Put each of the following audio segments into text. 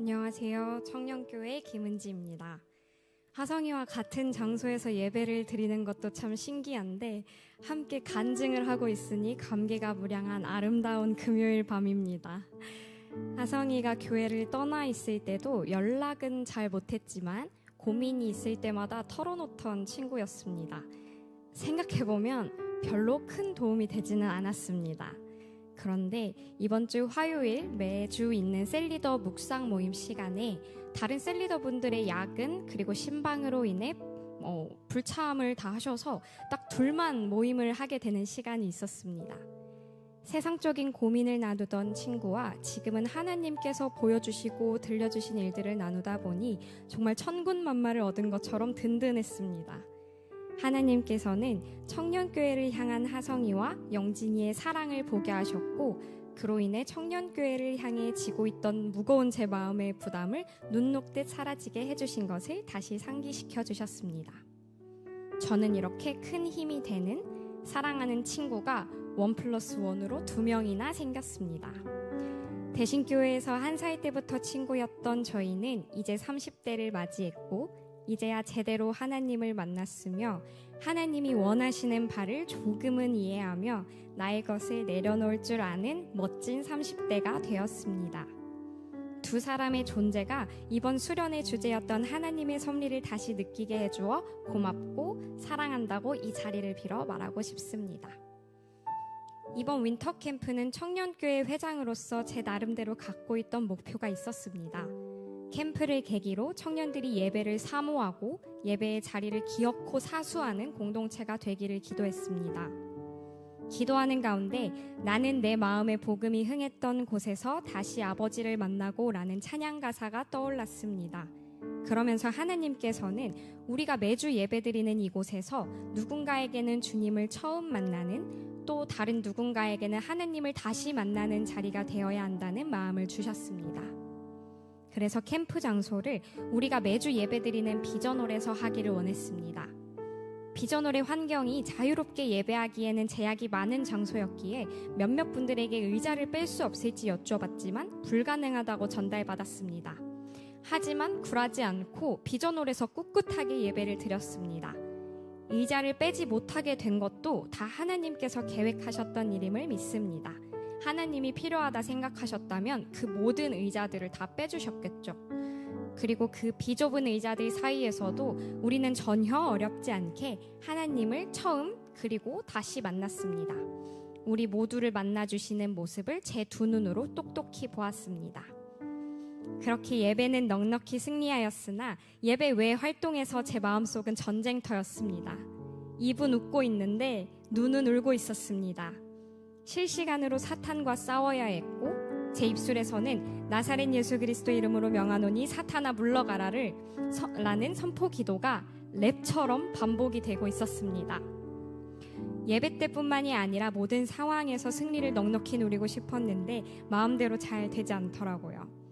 안녕하세요. 청년교회 김은지입니다. 하성이와 같은 장소에서 예배를 드리는 것도 참 신기한데 함께 간증을 하고 있으니 감개가 무량한 아름다운 금요일 밤입니다. 하성이가 교회를 떠나 있을 때도 연락은 잘 못했지만 고민이 있을 때마다 털어놓던 친구였습니다. 생각해보면 별로 큰 도움이 되지는 않았습니다. 그런데 이번 주 화요일 매주 있는 셀리더 묵상 모임 시간에 다른 셀리더 분들의 야근 그리고 신방으로 인해 불참을 다 하셔서 딱 둘만 모임을 하게 되는 시간이 있었습니다. 세상적인 고민을 나누던 친구와 지금은 하나님께서 보여주시고 들려주신 일들을 나누다 보니 정말 천군만마를 얻은 것처럼 든든했습니다. 하나님께서는 청년교회를 향한 하성이와 영진이의 사랑을 보게 하셨고 그로 인해 청년교회를 향해 지고 있던 무거운 제 마음의 부담을 눈 녹듯 사라지게 해주신 것을 다시 상기시켜 주셨습니다. 저는 이렇게 큰 힘이 되는 사랑하는 친구가 1+1으로 2명이나 생겼습니다. 대신교회에서 1살 때부터 친구였던 저희는 이제 30대를 맞이했고 이제야 제대로 하나님을 만났으며 하나님이 원하시는 바를 조금은 이해하며 나의 것을 내려놓을 줄 아는 멋진 30대가 되었습니다. 두 사람의 존재가 이번 수련의 주제였던 하나님의 섭리를 다시 느끼게 해주어 고맙고 사랑한다고 이 자리를 빌어 말하고 싶습니다. 이번 윈터 캠프는 청년교회 회장으로서 제 나름대로 갖고 있던 목표가 있었습니다. 캠프를 계기로 청년들이 예배를 사모하고 예배의 자리를 기억고 사수하는 공동체가 되기를 기도했습니다. 기도하는 가운데 나는 내 마음의 복음이 흥했던 곳에서 다시 아버지를 만나고 라는 찬양 가사가 떠올랐습니다. 그러면서 하나님께서는 우리가 매주 예배드리는 이곳에서 누군가에게는 주님을 처음 만나는 또 다른 누군가에게는 하나님을 다시 만나는 자리가 되어야 한다는 마음을 주셨습니다. 그래서 캠프 장소를 우리가 매주 예배드리는 비전홀에서 하기를 원했습니다. 비전홀의 환경이 자유롭게 예배하기에는 제약이 많은 장소였기에 몇몇 분들에게 의자를 뺄 수 없을지 여쭤봤지만 불가능하다고 전달받았습니다. 하지만 굴하지 않고 비전홀에서 꿋꿋하게 예배를 드렸습니다. 의자를 빼지 못하게 된 것도 다 하나님께서 계획하셨던 일임을 믿습니다. 하나님이 필요하다 생각하셨다면 그 모든 의자들을 다 빼주셨겠죠. 그리고 그 비좁은 의자들 사이에서도 우리는 전혀 어렵지 않게 하나님을 처음 그리고 다시 만났습니다. 우리 모두를 만나주시는 모습을 제 두 눈으로 똑똑히 보았습니다. 그렇게 예배는 넉넉히 승리하였으나 예배 외 활동에서 제 마음속은 전쟁터였습니다. 입은 웃고 있는데 눈은 울고 있었습니다. 실시간으로 사탄과 싸워야 했고 제 입술에서는 나사렛 예수 그리스도 이름으로 명하노니 사탄아 물러가라를 라는 선포 기도가 랩처럼 반복이 되고 있었습니다. 예배 때뿐만이 아니라 모든 상황에서 승리를 넉넉히 누리고 싶었는데 마음대로 잘 되지 않더라고요.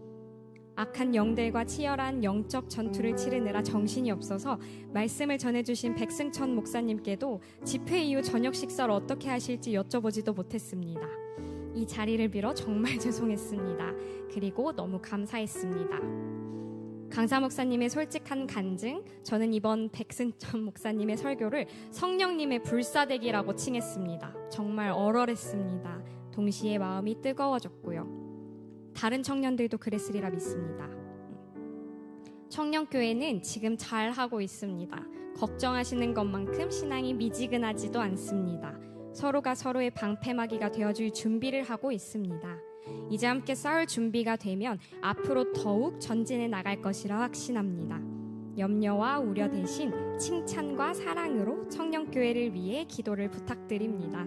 악한 영들과 치열한 영적 전투를 치르느라 정신이 없어서 말씀을 전해주신 백승천 목사님께도 집회 이후 저녁 식사를 어떻게 하실지 여쭤보지도 못했습니다. 이 자리를 빌어 정말 죄송했습니다. 그리고 너무 감사했습니다. 강사 목사님의 솔직한 간증, 저는 이번 백승천 목사님의 설교를 성령님의 불사대기라고 칭했습니다. 정말 얼얼했습니다. 동시에 마음이 뜨거워졌고요. 다른 청년들도 그랬으리라 믿습니다. 청년교회는 지금 잘하고 있습니다. 걱정하시는 것만큼 신앙이 미지근하지도 않습니다. 서로가 서로의 방패막이가 되어줄 준비를 하고 있습니다. 이제 함께 싸울 준비가 되면 앞으로 더욱 전진해 나갈 것이라 확신합니다. 염려와 우려 대신 칭찬과 사랑으로 청년교회를 위해 기도를 부탁드립니다.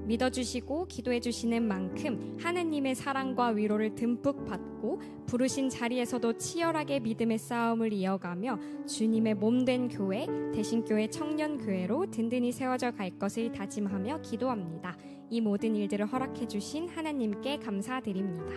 믿어주시고 기도해주시는 만큼 하나님의 사랑과 위로를 듬뿍 받고 부르신 자리에서도 치열하게 믿음의 싸움을 이어가며 주님의 몸된 교회, 대신교회 청년교회로 든든히 세워져 갈 것을 다짐하며 기도합니다. 이 모든 일들을 허락해 주신 하나님께 감사드립니다.